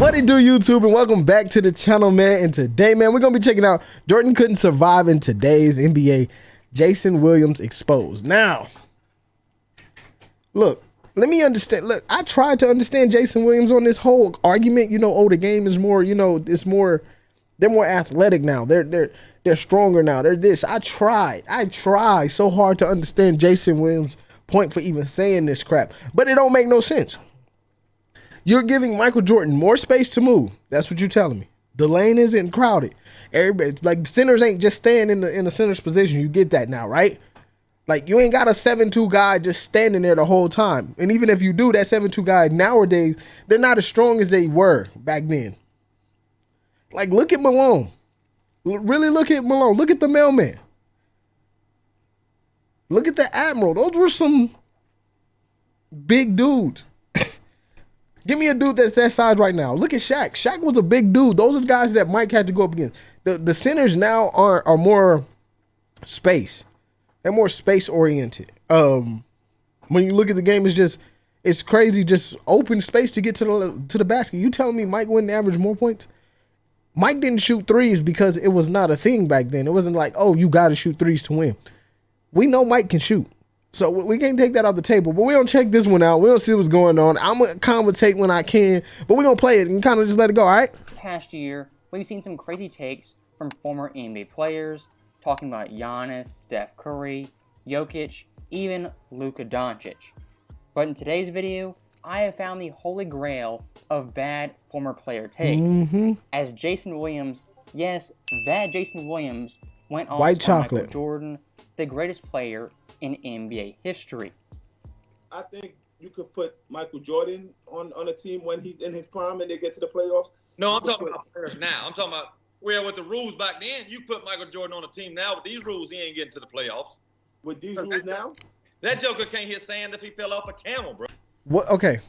What it do, YouTube, and welcome back to the channel, man. And today, man, we're gonna be checking out Jordan couldn't survive in today's NBA. Jason Williams exposed. Now, look, let me understand. Look, I tried to understand Jason Williams on this whole argument. You know, oh, the game is more. You know, it's more. They're more athletic now. They're stronger now. They're this. I tried so hard to understand Jason Williams' point for even saying this crap, but it don't make no sense. You're giving Michael Jordan more space to move. That's what you're telling me. The lane isn't crowded. Everybody, like, centers ain't just staying in the center's position. You get that now, right? Like, you ain't got a 7'2" guy just standing there the whole time. And even if you do, that 7'2" guy nowadays, they're not as strong as they were back then. Like, look at Malone. Really look at Malone. Look at the mailman. Look at the Admiral. Those were some big dudes. Give me a dude that's that size right now. Look at Shaq. Shaq was a big dude. Those are the guys that Mike had to go up against. The centers now are more space. They're more space oriented. When you look at the game, it's crazy. Just open space to get to the basket. You telling me Mike wouldn't average more points? Mike didn't shoot threes because it was not a thing back then. It wasn't like, oh, you got to shoot threes to win. We know Mike can shoot. So we can't take that off the table, but we don't check this one out. We don't see what's going on. I'm going to commentate when I can, but we're going to play it and kind of just let it go, all right? Past year, we've seen some crazy takes from former NBA players talking about Giannis, Steph Curry, Jokic, even Luka Doncic. But in today's video, I have found the holy grail of bad former player takes. As Jason Williams, yes, that Jason Williams went off on Michael Jordan, the greatest player in NBA history. I think you could put Michael Jordan on a team when he's in his prime and they get to the playoffs. No, I'm talking about players now. I'm talking about, well, with the rules back then, you put Michael Jordan on a team now. With these rules, he ain't getting to the playoffs. With these rules now? That joker can't hit sand if he fell off a camel, bro. What? Okay.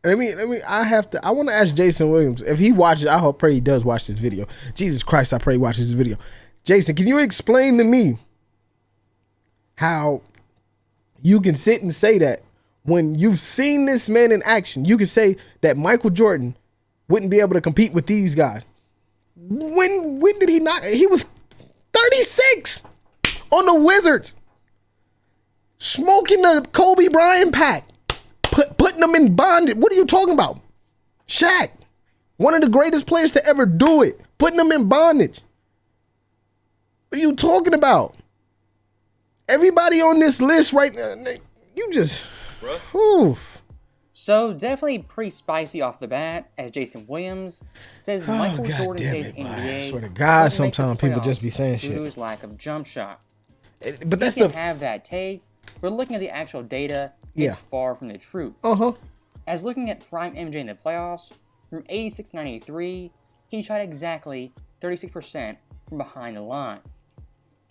I want to ask Jason Williams, if he watches, I pray he does watch this video. Jesus Christ, I pray he watches this video. Jason, can you explain to me how you can sit and say that when you've seen this man in action? You can say that Michael Jordan wouldn't be able to compete with these guys. When did he not? He was 36 on the Wizards, smoking the Kobe Bryant pack, putting them in bondage. What are you talking about? Shaq, one of the greatest players to ever do it, putting them in bondage. What are you talking about? Everybody on this list right now, you just, whew. So definitely pretty spicy off the bat, as Jason Williams says Michael Jordan stays in NBA. I swear to God, sometimes people just be saying shit. Due to his lack of jump shot. But that's he can have that take, but looking at the actual data, it's far from the truth. As looking at prime MJ in the playoffs, from 86-93, he shot exactly 36% from behind the line.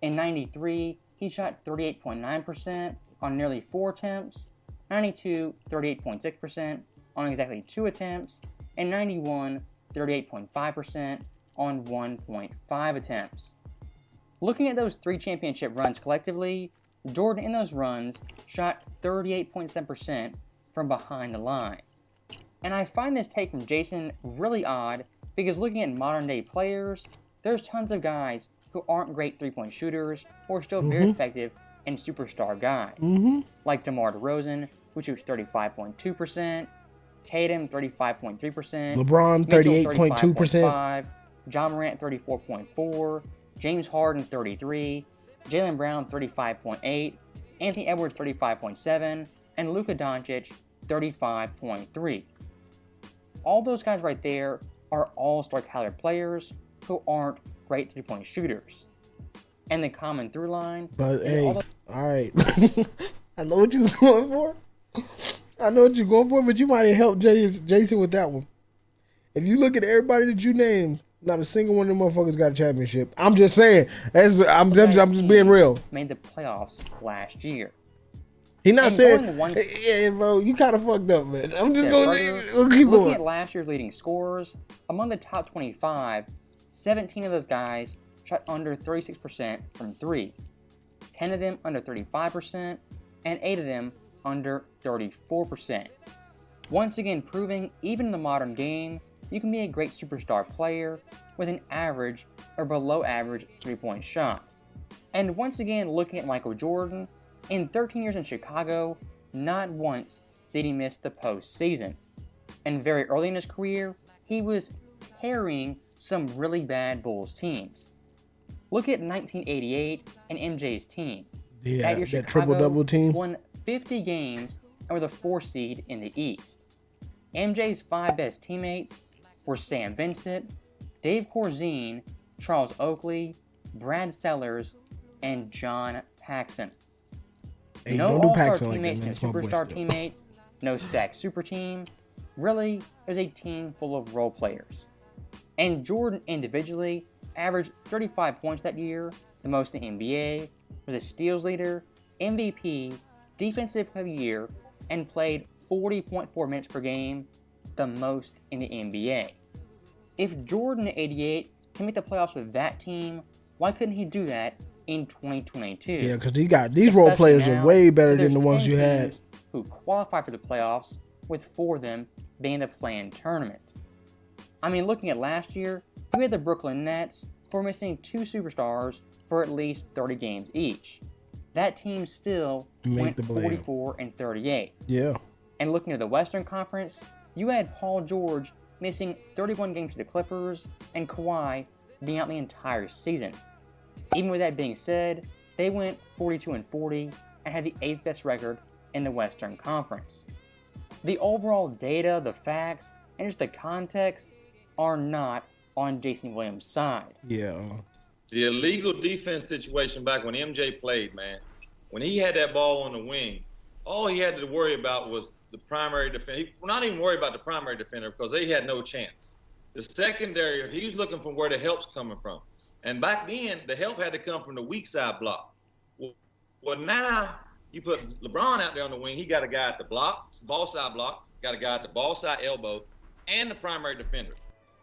In 93, he shot 38.9% on nearly 4 attempts, 92, 38.6% on exactly 2 attempts, and 91, 38.5% on 1.5 attempts. Looking at those 3 championship runs collectively, Jordan in those runs shot 38.7% from behind the line. And I find this take from Jason really odd because looking at modern day players, there's tons of guys who aren't great 3-point shooters who are still very effective and superstar guys. Like DeMar DeRozan, who shoots 35.2%, Tatum 35.3%, LeBron 38.2%, John Morant 34.4%, James Harden 33%, Jaylen Brown 35.8%, Anthony Edwards 35.7%, and Luka Doncic 35.3%. All those guys right there are all-star caliber players who aren't great 3-point shooters. And the common through line. But hey, all right. I know what you was going for. But you might have helped Jason with that one. If you look at everybody that you named, not a single one of them motherfuckers got a championship. I'm just saying. I'm just being real. Made the playoffs last year. He not saying, yeah, bro, you kind of fucked up, man. I'm just going to keep going. Looking at last year's leading scorers, among the top 25, 17 of those guys shot under 36% from 3, 10 of them under 35%, and 8 of them under 34%. Once again proving, even in the modern game, you can be a great superstar player with an average or below average 3-point shot. And once again, looking at Michael Jordan, in 13 years in Chicago, not once did he miss the postseason. And very early in his career, he was carrying some really bad Bulls teams. Look at 1988 and MJ's team. Yeah, that year, that Chicago triple-double team won 50 games and were the 4th seed in the East. MJ's 5 best teammates were Sam Vincent, Dave Corzine, Charles Oakley, Brad Sellers, and John Paxson. Hey, No don't do all-star Paxson like teammates, that, man. no Come on, superstar boys. teammates, no stacked super team. Really, it was a team full of role players. And Jordan individually averaged 35 points that year, the most in the NBA, was a steals leader, MVP, defensive player of the year, and played 40.4 minutes per game, the most in the NBA. If Jordan at 88 can make the playoffs with that team, why couldn't he do that in 2022? Yeah, because he got these role players are way better than the ones you had. Who qualify for the playoffs, with 4 of them being in the play-in tournament. I mean, looking at last year, you had the Brooklyn Nets who were missing 2 superstars for at least 30 games each. That team still went 44-38. Yeah. And looking at the Western Conference, you had Paul George missing 31 games to the Clippers and Kawhi being out the entire season. Even with that being said, they went 42-40 and had the 8th best record in the Western Conference. The overall data, the facts, and just the context are not on Jason Williams' side. Yeah. The illegal defense situation back when MJ played, man, when he had that ball on the wing, all he had to worry about was the primary defender. He not even worry about the primary defender because they had no chance. The secondary, he was looking for where the help's coming from. And back then, the help had to come from the weak side block. Well, now you put LeBron out there on the wing. He got a guy at the block, ball side block, got a guy at the ball side elbow, and the primary defender.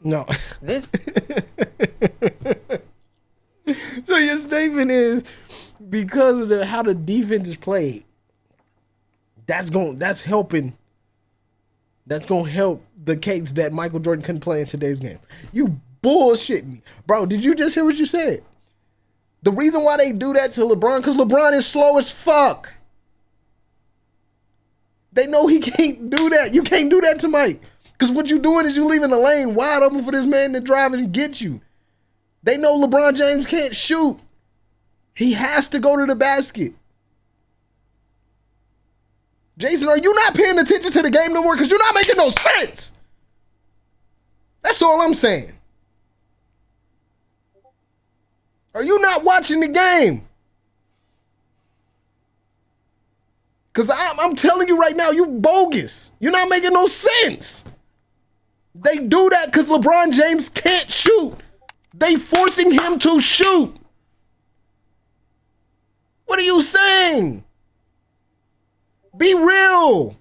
No. This So your statement is because of how the defense is played, that's helping. That's gonna help the case that Michael Jordan couldn't play in today's game. You bullshit me, bro. Did you just hear what you said? The reason why they do that to LeBron, because LeBron is slow as fuck. They know he can't do that. You can't do that to Mike. Because what you're doing is you leaving the lane wide open for this man to drive and get you. They know LeBron James can't shoot. He has to go to the basket. Jason, are you not paying attention to the game no more? Because you're not making no sense. That's all I'm saying. Are you not watching the game? Because I'm telling you right now, you bogus. You're not making no sense. They do that because LeBron James can't shoot. They forcing him to shoot. What are you saying? Be real.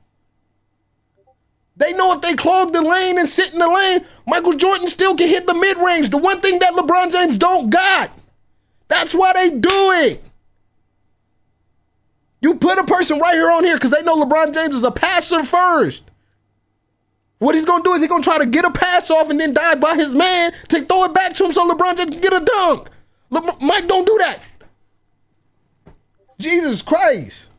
They know if they clog the lane and sit in the lane, Michael Jordan still can hit the mid-range. The one thing that LeBron James don't got. That's why they do it. You put a person right here on here because they know LeBron James is a passer first. What he's going to do is he's going to try to get a pass off and then dive by his man to throw it back to him so LeBron James can get a dunk. Mike don't do that. Jesus Christ.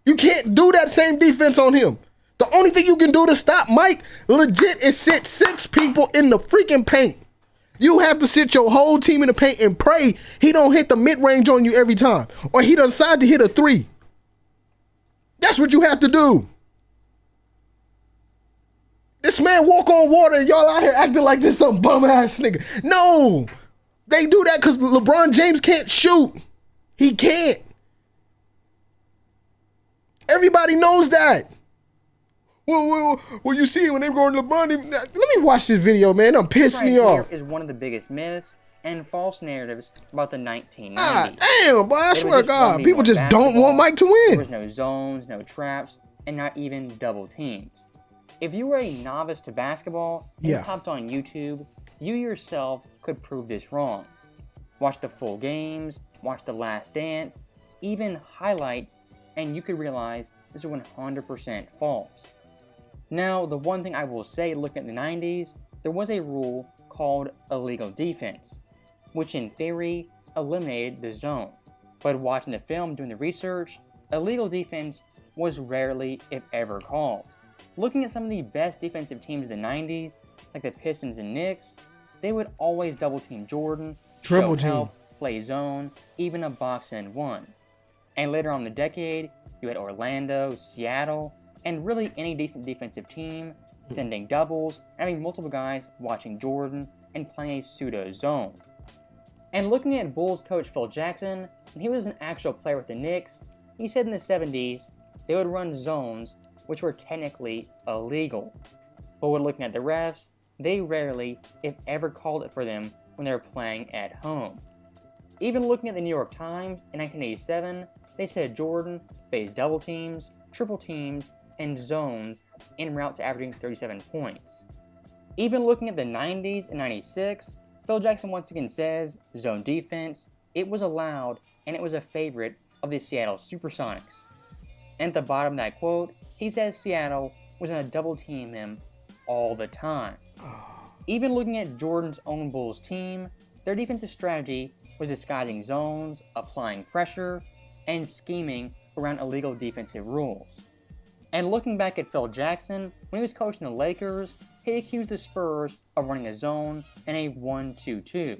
You can't do that same defense on him. The only thing you can do to stop Mike legit is sit 6 people in the freaking paint. You have to sit your whole team in the paint and pray he don't hit the mid-range on you every time. Or he doesn't decide to hit a 3. That's what you have to do. This man walk on water and y'all out here acting like this some bum-ass nigga. No. They do that because LeBron James can't shoot. He can't. Everybody knows that. Well, you see when they go on LeBron, let me watch this video, man. I'm pissing me off. Is one of the biggest myths and false narratives about the 1990s. Ah, damn, boy, I swear to God, people just don't want Mike to There win. was no zones, no traps, and not even double teams. If you were a novice to basketball and you hopped on YouTube, you yourself could prove this wrong. Watch the full games, watch The Last Dance, even highlights, and you could realize this is 100% false. Now, the one thing I will say, looking at the 90s, there was a rule called illegal defense, which in theory eliminated the zone. But watching the film, doing the research, illegal defense was rarely, if ever, called. Looking at some of the best defensive teams of the 90s, like the Pistons and Knicks, they would always double team Jordan, Triple show help, play zone, even a box and one. And later on in the decade, you had Orlando, Seattle, and really any decent defensive team sending doubles and having multiple guys watching Jordan and playing a pseudo zone. And looking at Bulls coach Phil Jackson, when he was an actual player with the Knicks, he said in the 70s they would run zones which were technically illegal. But when looking at the refs, they rarely, if ever, called it for them when they were playing at home. Even looking at the New York Times in 1987, they said Jordan faced double teams, triple teams, and zones en route to averaging 37 points. Even looking at the 90s and 96, Phil Jackson once again says zone defense, it was allowed and it was a favorite of the Seattle Supersonics. And at the bottom of that quote, he says Seattle was going to double team him all the time. Even looking at Jordan's own Bulls team, their defensive strategy was disguising zones, applying pressure, and scheming around illegal defensive rules. And looking back at Phil Jackson, when he was coaching the Lakers, he accused the Spurs of running a zone and a 1-2-2.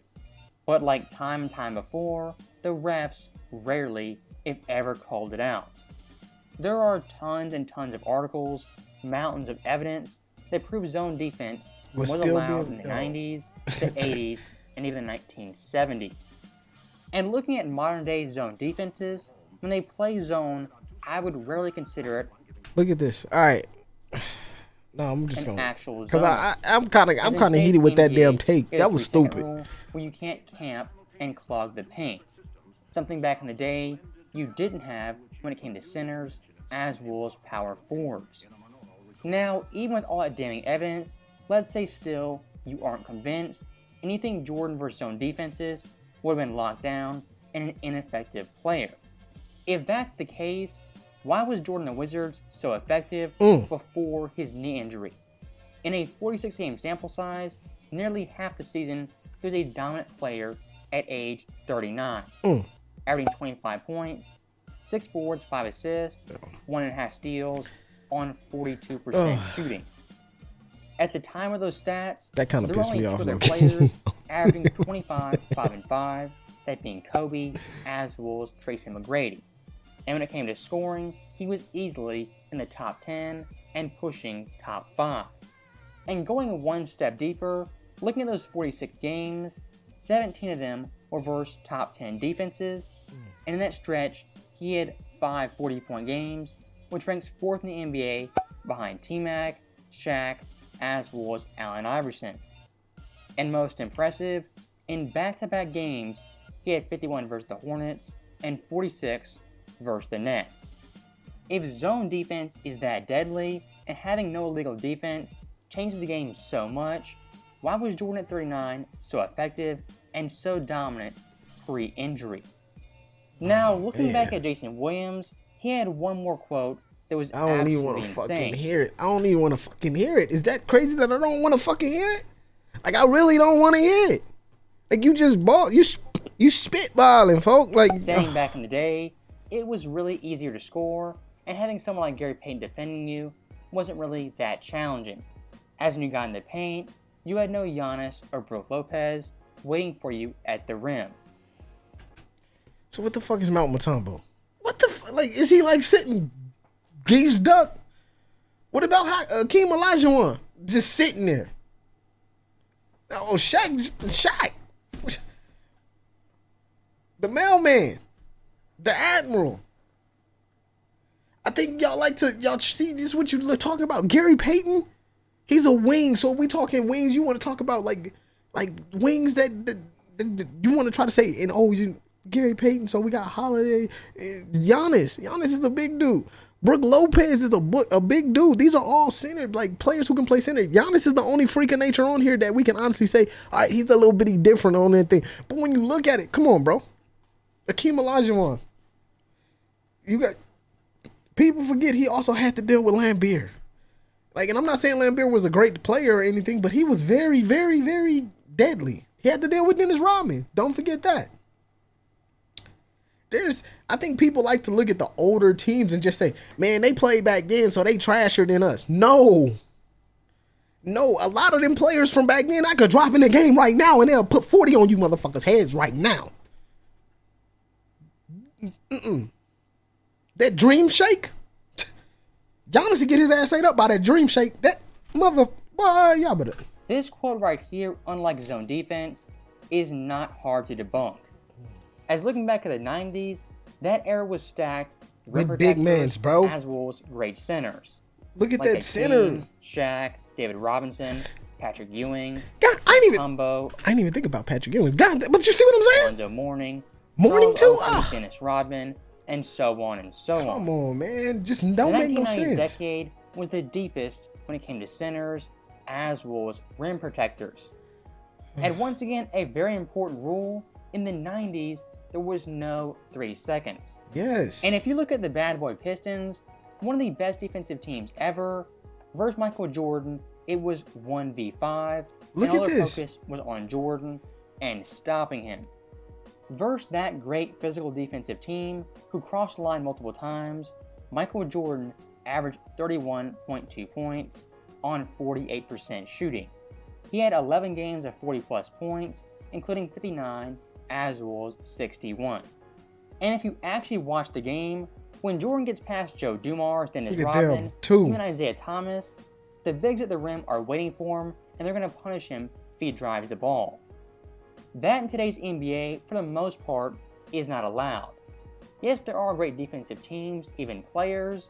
But like time and time before, the refs rarely, if ever, called it out. There are tons and tons of articles, mountains of evidence that prove zone defense was allowed in the 90s, the 80s, and even the 1970s. And looking at modern day zone defenses, when they play zone, I would rarely consider it. Look at this. All right. No, I'm just going actual because I'm kind of heated with that damn take. That was stupid. Where you can't camp and clog the paint. Something back in the day you didn't have when it came to centers as well as power forwards. Now, even with all that damning evidence, let's say still you aren't convinced, and you think Jordan versus zone defenses would have been locked down and an ineffective player. If that's the case, why was Jordan the Wizards so effective before his knee injury? In a 46-game sample size, nearly half the season, he was a dominant player at age 39, averaging 25 points, 6 boards, 5 assists, 1.5 steals, on 42% shooting. At the time of those stats, that kind of pissed me off. There were only 2 other players averaging 25, 5, and 5, that being Kobe, as well as Tracy McGrady. And when it came to scoring, he was easily in the top 10 and pushing top 5. And going one step deeper, looking at those 46 games, 17 of them were versus top 10 defenses, and in that stretch, he had 5 40-point games, which ranks 4th in the NBA behind T-Mac, Shaq, as well as Allen Iverson. And most impressive, in back-to-back games, he had 51 versus the Hornets and 46 versus the Nets. If zone defense is that deadly, and having no illegal defense changes the game so much, why was Jordan at 39 so effective and so dominant pre-injury? Now, looking back at Jason Williams, he had one more quote that was I don't even want to fucking hear it. I don't even want to fucking hear it. Is that crazy that I don't want to fucking hear it? Like, I really don't want to hear it. Like, you just you spitballing, folk. Like, saying back in the day, it was really easier to score, and having someone like Gary Payton defending you wasn't really that challenging. As when you got in the paint, you had no Giannis or Brook Lopez waiting for you at the rim. So what the fuck is Mount Mutombo? What the like? Is he like sitting geese duck? What about Hakeem Olajuwon just sitting there? Oh, Shaq, the mailman, the admiral. I think y'all see this. What you talking about? Gary Payton, he's a wing. So if we talking wings, you want to talk about like wings that you want to try to say Gary Payton. So we got Holiday, Giannis. Giannis is a big dude. Brook Lopez is a big dude. These are all center, like players who can play center. Giannis is the only freak of nature on here that we can honestly say, all right, he's a little bitty different on that thing. But when you look at it, come on, bro. Hakeem Olajuwon. You got people forget he also had to deal with Lambeer. Like, and I'm not saying Lambert was a great player or anything, but he was very, very, very deadly. He had to deal with Dennis Rodman. Don't forget that. I think people like to look at the older teams and just say, man, they played back then, so they trasher than us. No, a lot of them players from back then, I could drop in the game right now and they'll put 40 on you motherfuckers' heads right now. That dream shake, Giannis would get his ass ate up by that dream shake. That boy, y'all better. This quote right here, unlike zone defense, is not hard to debunk. As looking back at the 90s, that era was stacked with big men, bro, as well as great centers. Look at like that center. King, Shaq, David Robinson, Patrick Ewing. God, I didn't even think about Patrick Ewing. God, but you see what I'm saying? Alonzo Mourning too. Dennis Rodman, and so on and so on. Come on, man. Just don't make no sense. The 1990s decade was the deepest when it came to centers as well as rim protectors. And once again, a very important rule, in the 90s, there was no 3 seconds. Yes. And if you look at the bad boy Pistons, one of the best defensive teams ever, versus Michael Jordan, it was 1v5. Look and all at their this. Focus was on Jordan and stopping him. Versus that great physical defensive team who crossed the line multiple times, Michael Jordan averaged 31.2 points on 48% shooting. He had 11 games of 40 plus points, including 59 as well as 61. And if you actually watch the game, when Jordan gets past Joe Dumars, Dennis Rodman, even Isaiah Thomas, the bigs at the rim are waiting for him and they're going to punish him if he drives the ball. That in today's NBA, for the most part, is not allowed. Yes, there are great defensive teams, even players,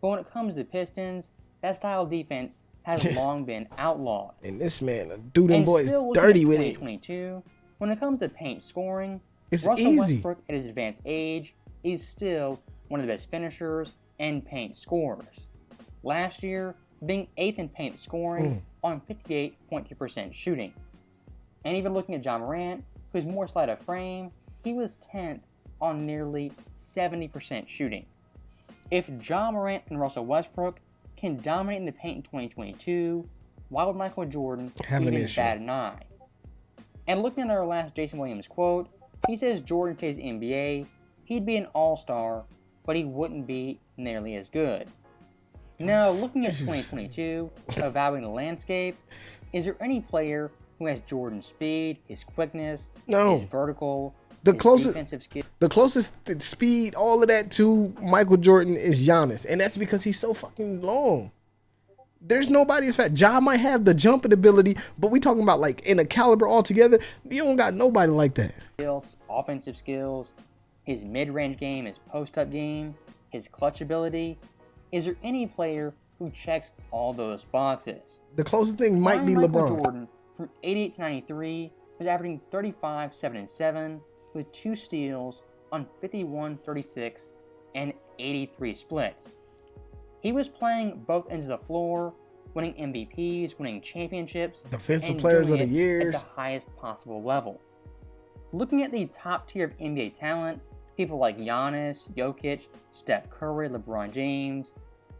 but when it comes to the Pistons, that style of defense has long been outlawed. And this man, dude, them boys dirty with it. 2022, when it comes to paint scoring, it's Russell easy. Westbrook at his advanced age is still one of the best finishers and paint scorers. Last year, being 8th in paint scoring on 58.2% shooting. And even looking at John Morant, who's more sleight of frame, he was 10th on nearly 70% shooting. If John Morant and Russell Westbrook can dominate in the paint in 2022, why would Michael Jordan even bat an eye? And looking at our last Jason Williams quote, he says Jordan plays the NBA, he'd be an all-star, but he wouldn't be nearly as good. Now, looking at 2022, evaluating the landscape, is there any player who has Jordan's speed, his quickness, his vertical, his defensive skill? The closest speed, all of that to Michael Jordan is Giannis, and that's because he's so fucking long. There's nobody as fast. Ja might have the jumping ability, but we talking about like in a caliber altogether, you don't got nobody like that. Offensive skills, his mid-range game, his post-up game, his clutch ability. Is there any player who checks all those boxes? The closest thing might be Michael LeBron. Jordan, from 88 to 93, was averaging 35, 7, and 7 with 2 steals on 51, 36, and 83 splits. He was playing both ends of the floor, winning MVPs, winning championships, defensive players of the year at the highest possible level. Looking at the top tier of NBA talent, people like Giannis, Jokic, Steph Curry, LeBron James,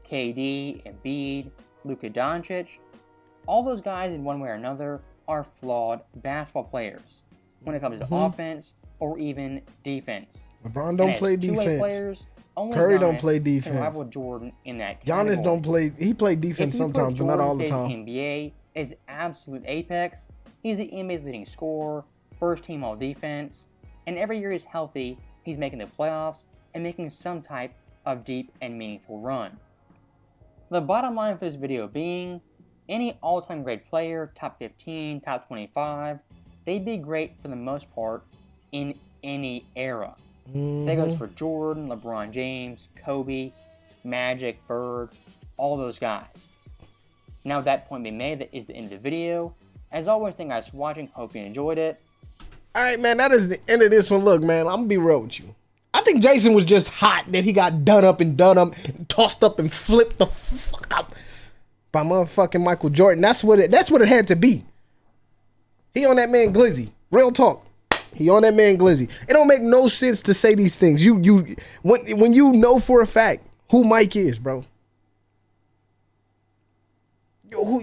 KD, Embiid, Luka Doncic, all those guys in one way or another are flawed basketball players when it comes to offense or even defense. LeBron don't play defense. Players, only Curry Giannis don't play defense. can rival Jordan in that category. Giannis don't play. He played defense sometimes, but not all the time. NBA is absolute apex. He's the NBA's leading scorer, first team all defense, and every year he's healthy, he's making the playoffs and making some type of deep and meaningful run. The bottom line for this video being, any all-time great player, top 15, top 25, they'd be great for the most part in any era. That goes for Jordan, LeBron James, Kobe, Magic, Bird, all those guys. Now with that point being made, that is the end of the video. As always, thank you guys for watching. Hope you enjoyed it. Alright, man, that is the end of this one. Look, man, I'm going to be real with you. I think Jason was just hot that he got done up, tossed up and flipped the fuck up by motherfucking Michael Jordan. That's what it had to be. He on that man Glizzy. Real talk. He on that man Glizzy. It don't make no sense to say these things. When you know for a fact who Mike is, bro.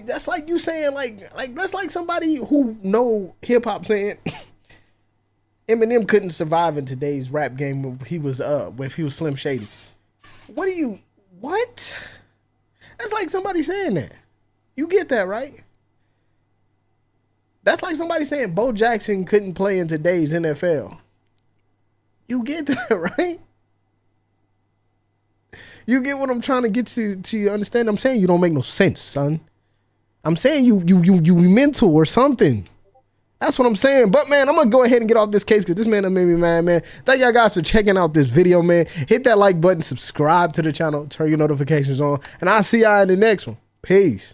That's like you saying like that's like somebody who know hip hop saying Eminem couldn't survive in today's rap game if he was Slim Shady. What? That's like somebody saying that. You get that, right? That's like somebody saying Bo Jackson couldn't play in today's NFL. You get that, right? You get what I'm trying to get you to understand? I'm saying you don't make no sense, son. I'm saying you mental or something. That's what I'm saying. But, man, I'm going to go ahead and get off this case because this man done made me mad, man. Thank y'all guys for checking out this video, man. Hit that like button, subscribe to the channel, turn your notifications on, and I'll see y'all in the next one. Peace.